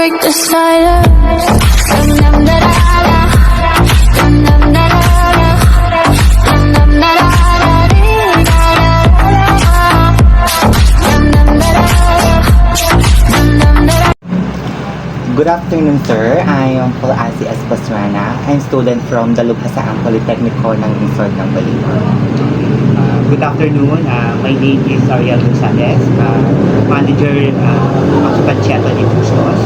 break the silence. Dum dum da da da. Dum dum da da da. Dum dum da da da. Dee da da da. Dum dum da da da. Dum dum da da. Good afternoon, sir. I am Paul Asi Espasuana. I'm student from the Lubhasaan Polytechnic ko ng Insod ng Balibar. Good afternoon. My name is Ariel Gonzalez, manager of Pancheta de Bustos.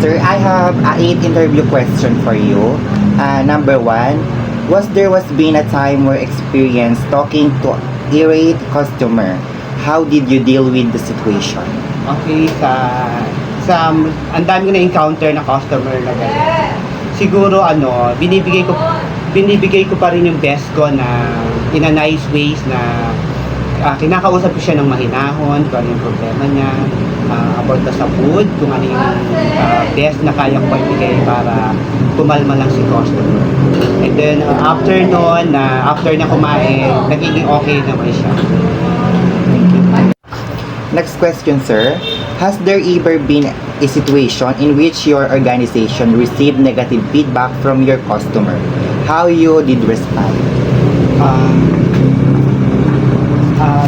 Sir, I have 8 interview question for you. Number 1, was been a time where experience talking to irate customer? How did you deal with the situation? Okay, ang dami ko na-encounter na customer na ganyan. Siguro binibigay ko pa rin yung best ko na in a nice ways na kinakausap ko siya ng mahinahon kung ano yung problema niya about sa food, kung ano yung best na kaya ko ibigay para kumalma lang si customer. And then after noon, after na kumain, nagiging okay naman siya. Next question, sir. Has there ever been a situation in which your organization received negative feedback from your customer? How you did respond?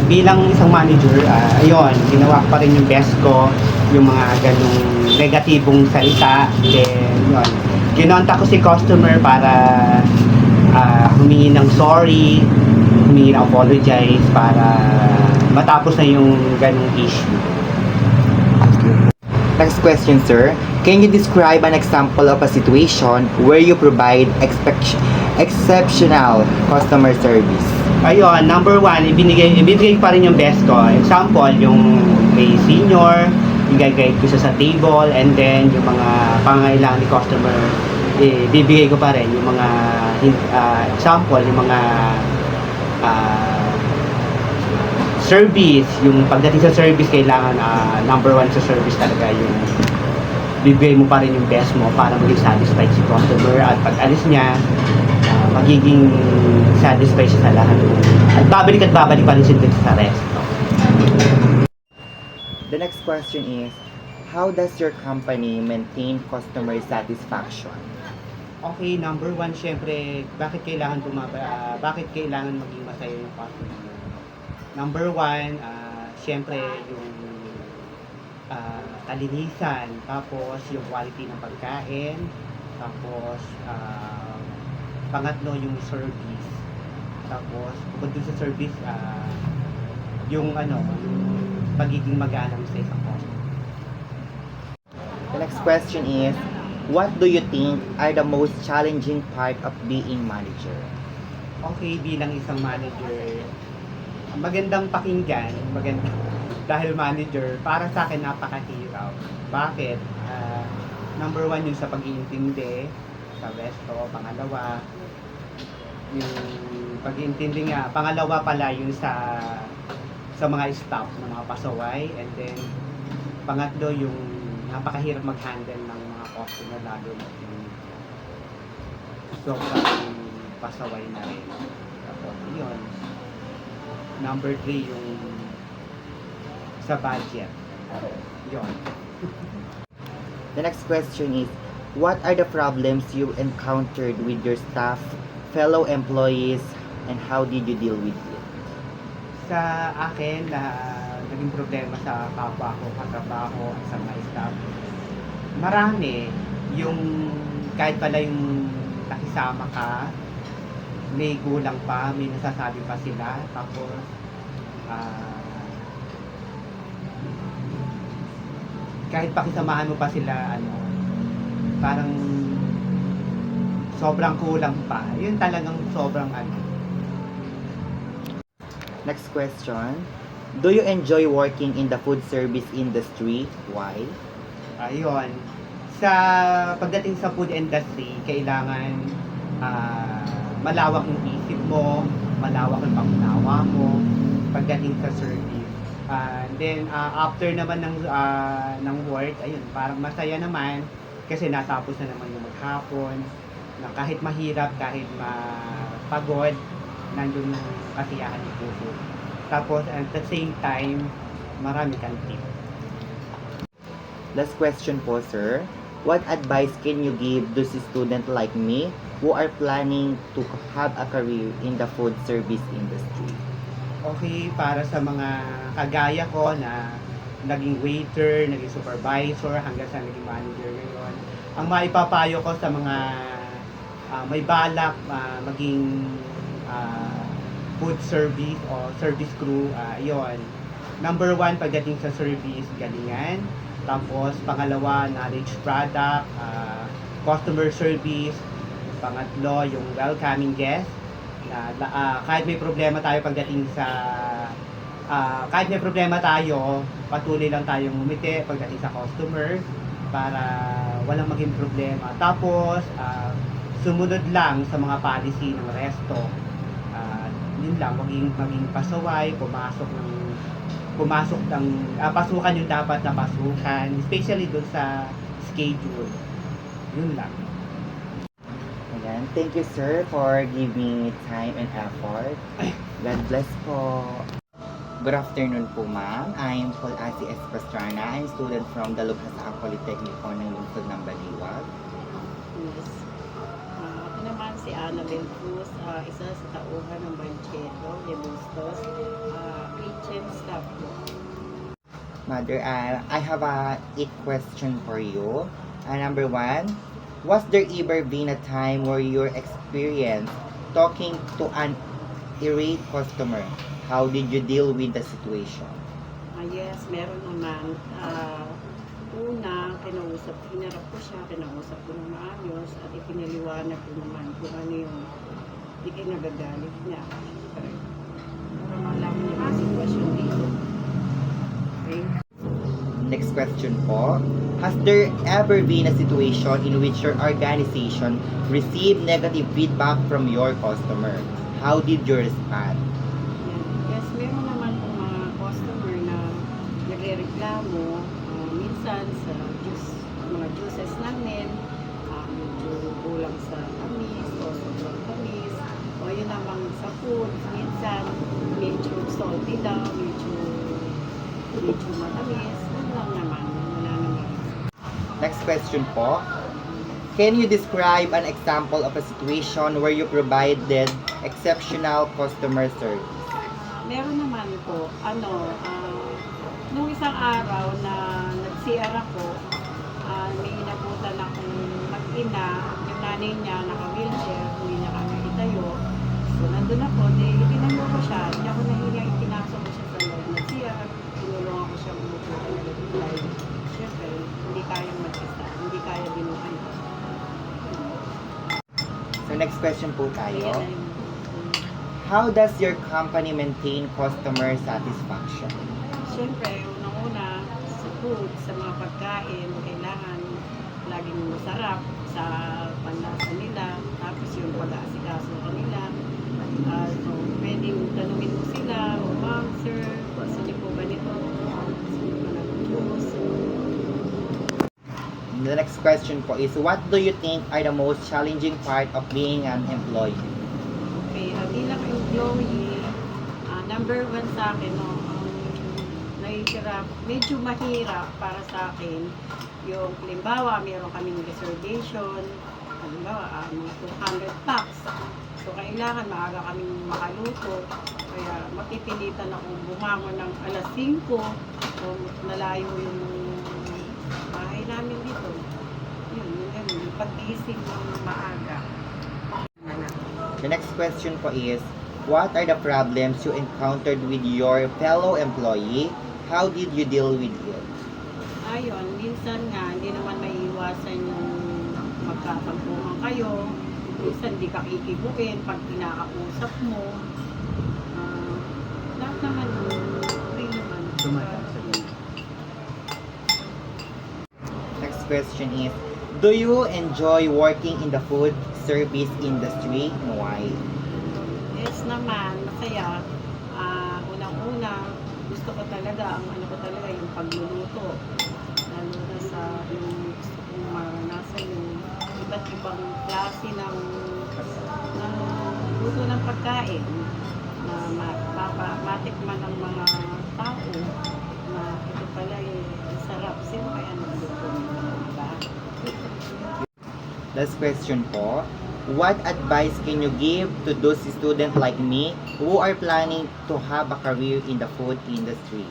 Bilang isang manager, ayun, ginawa ko pa rin yung best ko, yung mga ganung negatibong salita. Then, yun, kinontak ko si customer para humingi ng sorry, humingi ng apologize para matapos na yung ganung issue. Next question, sir. Can you describe an example of a situation where you provide exceptional customer service? Ayun, number 1, ibibigay pa rin yung best ko. Example, yung may senior, i-guide ko siya sa table, and then yung mga pangangailangan ni customer, bibigay ko pa rin yung mga example, yung mga service. Yung pagdating sa service, kailangan number 1 sa service talaga yung bibigay mo pa rin yung best mo para maging satisfied si customer, at pag alis niya magiging satisfied siya sa lahat. At babalik pa rin siya sa rest. The next question is, how does your company maintain customer satisfaction? Okay, number 1, syempre, bakit kailangan maging masaya yung customer? Number 1, syempre yung kalinisan, tapos yung quality ng pagkain, tapos pangatlo yung service, tapos bukod dun sa service, yung pagiging mag-alam sa isang customer. The next question is, what do you think are the most challenging part of being manager? Okay, bilang isang manager, magandang pakinggan, dahil manager, para sa akin napakahirap. Bakit? Number 1 yung sa pag-iintindi sa resto, pangalawa yung pag-iintindi nga, pangalawa pala yung sa mga staff ng mga pasaway, and then pangatlo yung napakahirap mag-handle ng mga customer, lalo na yung sobrang pasaway na rin. Tapos yun, number 3 yung sa budget. Yun. The next question is, what are the problems you encountered with your staff, fellow employees, and how did you deal with it? Sa akin, naging problema sa kapwa ko, katrabaho, sa mga staff, marami. Yung kahit pala yung nakisama ka, may gulang pa, may nasasabi pa sila, tapos kahit pakisamahan mo pa sila, parang sobrang kulang pa. Yun talagang sobrang Next question, do you enjoy working in the food service industry? Why? Ayun. Pagdating sa food industry, kailangan malawak yung isip mo, malawak yung pangunawa mo pagdating sa service. Then after naman ng work, ayun, parang masaya naman kasi natapos na naman yung maghapon, na kahit mahirap, kahit mapagod, nandun yung kasiyahan ng puso. Tapos at the same time, marami kang tip. Last question po, sir. What advice can you give to student like me who are planning to have a career in the food service industry? Okay, para sa mga kagaya ko na naging waiter, naging supervisor, hanggang sa naging manager ngayon, ang maipapayo ko sa mga may balak maging food service o service crew, yon. Number one, pagdating sa service, galingan. Tapos, pangalawa, knowledge product, customer service. Pangatlo, yung welcoming guest. Kahit may problema tayo pagdating sa kahit may problema tayo, patuloy lang tayong ngumiti pagdating sa customer para walang maging problema. Tapos, sumunod lang sa mga policy ng resto. Yun lang, maging pasaway, pasukan yung dapat na pasukan, especially dun sa schedule. Yun lang. Ayan. Thank you, sir, for giving me time and effort. God bless po. Good afternoon po, ma'am. I'm Paul Asi S. Pastrana. I'm student from the Lubhasa Polytechnic po ng lungsod ng Baliwag. Yes. Ako naman si Annabel Cruz, isa sa tauhan ng Banchero, de Bustos, kitchen staff po. Mother, I have a question for you. Number one, was there ever been a time where your experience talking to an irate customer? How did you deal with the situation? Yes, meron naman. Una, hinarap ko siya, kinausap ko ng maayos, at ipinaliwanag ko naman kung ano yung ikinagagalit niya. Para malaman niya ang sitwasyon dito. Okay? Next question po. Has there ever been a situation in which your organization received negative feedback from your customer? How did you respond? Yes, meron naman pong mga customer na nagre-reklamo minsan sa mga juices namin, medyo kulang sa tamis o sobrang tamis, o yun namang sa food, minsan medyo salty daw, medyo matamis, yun lang naman, wala naman. Next question po. Can you describe an example of a situation where you provided exceptional customer service? Meron naman po, nung isang araw na nag-CR ako, may inabutan akong mag-ina, yung nanay niya naka-wheelchair, hindi niya kami itayo. So, nandun ako, itinanong ko siya, hindi ako nahiya, itinasok ko siya sa loob ng CR, tinulungan ko siya umupo dahil syempre, hindi kayang mag-isa, hindi kaya binuhay. So next question po tayo. Ayan ay How does your company maintain customer satisfaction? siyempre, unang-una, sa food, sa mga pagkain, kailangan laging masarap sa panlasa nila. Tapos yung pag-aasikaso kanila. So, pwedeng tanungin mo sila, o ma'am, sir, gusto niyo po ba nito? Gusto niyo ba ng juice? The next question po is, what do you think are the most challenging part of being an employee? Okay, bilang employee, number one sa akin, medyo mahirap para sa akin yung, halimbawa, meron kaming reservation, halimbawa, 200 packs. So, kailangan maaga kaming makaluto. Kaya, mapipilitan akong bumangon ng alas 5. So, nalayo yung bahay namin dito. Yun. Yung pag-isip ng maaga. The next question po is, what are the problems you encountered with your fellow employee? How did you deal with it? Ayun, minsan nga, hindi naman maiiwasan yung magkatampuhan kayo. Minsan di ka kikibukin pag kinakausap mo. Lahat naman, okay naman. Next question is, do you enjoy working in the food service industry and why? Yes naman, masaya. Unang-una, gusto ko talaga, yung pagluluto. Lalo na sa yung gusto kong maranasan yung iba't ibang klase ng luto ng pagkain na matikman ng mga tao na ito pala yung sarap. Sino kaya nagluto? Last question po. What advice can you give to those students like me who are planning to have a career in the food industry?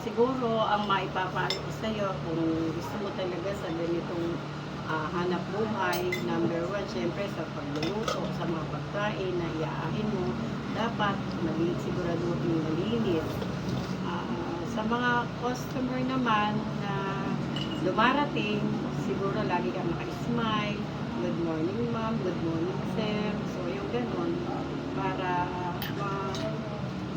Siguro ang maipapaano ko sa'yo kung gusto mo talaga sa ganitong hanap buhay, number one, syempre sa pagluluto, sa mga pagkain na iaahin mo, dapat siguraduhin malinis. Sa mga customer naman na dumarating, siguro lagi kang naka-smile, good morning ma'am, good morning sir, so yung ganun, para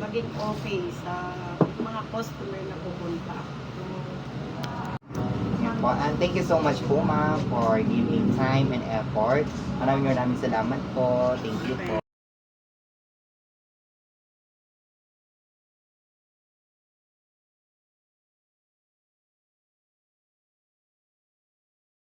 maging okay sa mga customer na pupunta. Yan po. And thank you so much po, ma'am, for giving time and effort. Maraming salamat po. Thank you po.